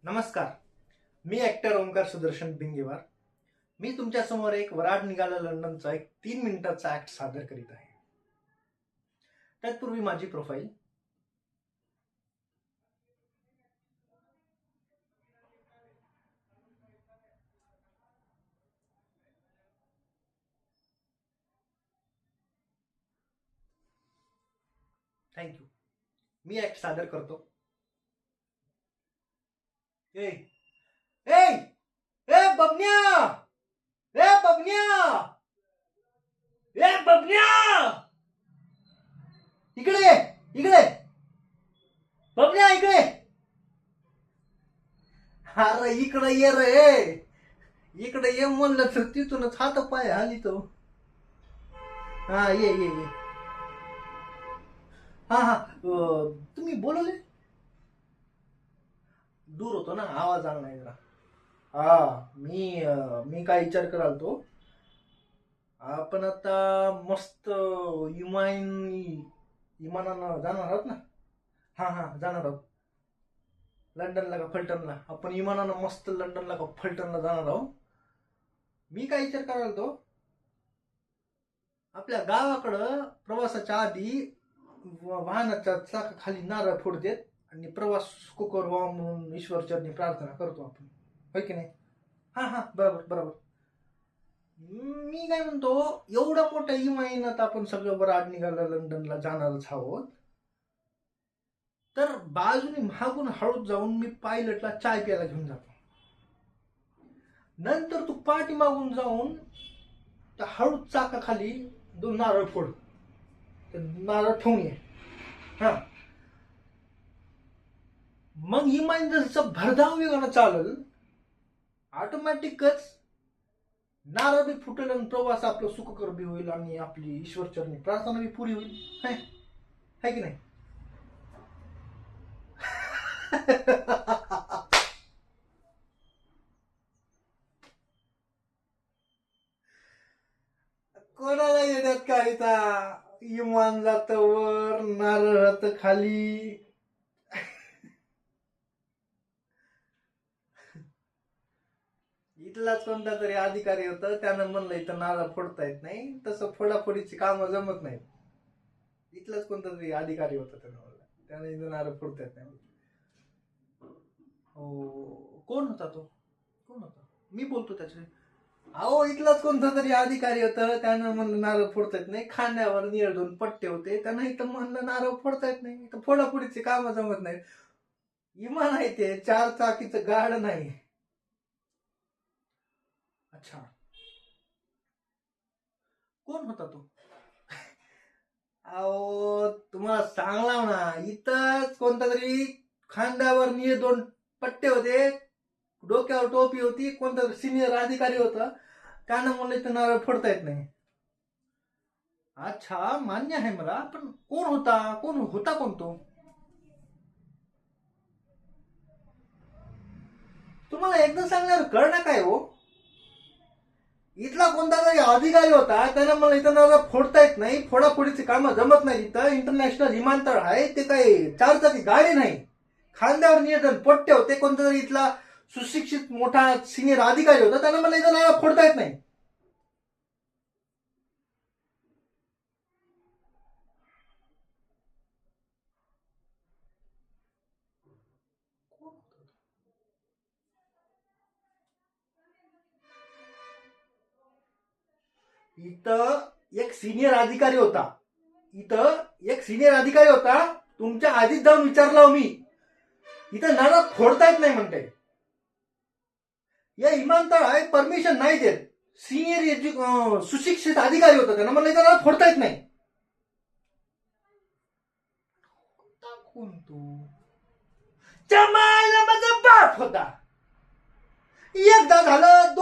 नमस्कार. मी ऍक्टर ओंकार सुदर्शन भिंगेवार. मी तुमच्या समोर एक वराड निघाला लंडनचा एक 3 मिनिटाचा ऍक्ट सादर करीत आहे. तत्पूर्वी माझी प्रोफाईल. थँक्यू. मी ऍक्ट सादर करतो. ए ए ए बबन्या, ए बबन्या, ए बबन्या, इकडे इकडे बबन्या, इकडे. अरे इकडे ये रे, इकडे ये म्हणलं तर तिथूनच हात पाय हाली तो. हा ये ये ये. हा हा तुम्ही बोलवले. दूर होतो ना, आवाज आला नाही जरा. हा मी काय विचार कराल तो, आपण आता मस्त विमानानं जाणार आहोत ना. हा हा जाणार आहोत लंडनला का फलटणला. आपण विमानानं मस्त लंडनला का फलटणला जाणार आहोत. मी काय विचार कराल तो, आपल्या गावाकडं प्रवासाच्या आधी वाहनाच्या चाकाखाली नारळ फोडतेत आणि प्रवास सुखकर व्हावा म्हणून ईश्वरचरणी प्रार्थना करतो आपण, होय की नाही. हा हा बरोबर बरोबर. मी काय म्हणतो, एवढ्या मोठ्या इमारतीत आपण सगळं बरं आड निघालं लंडनला जाणारच आहोत, तर बाजूने मागून हळूच जाऊन मी पायलटला चाय प्यायला घेऊन जातो. नंतर तू पाठी मागून जाऊन त्या हळूच चाकाखाली 2 नारळ फोड, नारळ ठेवून ये. हा मग इमान जसं भरधाव वेगानं चालल, ऑटोमॅटिकच नारळ बी फुटेल आणि प्रवास आपलं सुखकर बी होईल आणि आपली ईश्वरचरणी प्रार्थना बी पुरी होईल. है की नाही. कोणाला येण्यात काय, इमान जात वर, नारळ जात खाली. इथलाच कोणता तरी अधिकारी होता, त्यानं म्हणलं इथं नारळ फोडता येत नाही, तसं फोडाफोडीची कामं जमत नाहीत. इथलाच कोणता तरी अधिकारी होता, त्यानं म्हणलं त्यानं इथं नारळ फोडता येत नाही. हो, कोण होता तो, कोण होता, मी बोलतो त्याचे. अहो इथलाच कोणता तरी अधिकारी होतं, त्यानं म्हणलं नारळ फोडता येत नाही. खांद्यावर निळ 2 पट्टे होते, त्यानं इथं म्हणलं नारळ फोडता येत नाही, इथं फोडाफोडीची कामं जमत नाहीत. इमान आहे ते, 4 चाकीचं गाड नाही. अच्छा, कोण होता तो. अहो तुम्हाला सांगला ना, इथंच कोणता तरी खांद्यावर निळे 2 पट्टे होते, डोक्यावर टोपी होती, कोणता तरी सिनियर अधिकारी होता, त्यानं म्हणलं इथं नारळ फोडता येत नाही. अच्छा मान्य आहे मला, पण कोण होता, कोण तो. तुम्हाला एकदा सांगण्यावर कळणार काय हो. इथला कोणता तरी अधिकारी होता, त्यानं मला इथं नारळ फोडता येत नाही, फोडाफोडीची कामं जमत नाही. इथं इंटरनॅशनल विमानतळ आहे, ते काही 4 चाकी गाडी नाही. खांद्यावर नियोजन पट्टे होते, कोणता तरी इथला सुशिक्षित मोठा सिनियर अधिकारी होता, त्यानं मला इथं नारळ फोडता येत नाही. इथं एक सिनियर अधिकारी होता, तुमच्या आधीच जाऊन विचारला मी, इथं नारळ फोडता येत नाही म्हणते. या विमानतळ आहे, परमिशन नाही देत. सिनियर सुशिक्षित अधिकारी होता, त्यांना मला इथं नारळ फोडता येत नाही. कोण तो. जमायला माझा बाप होता. एकदा झालं,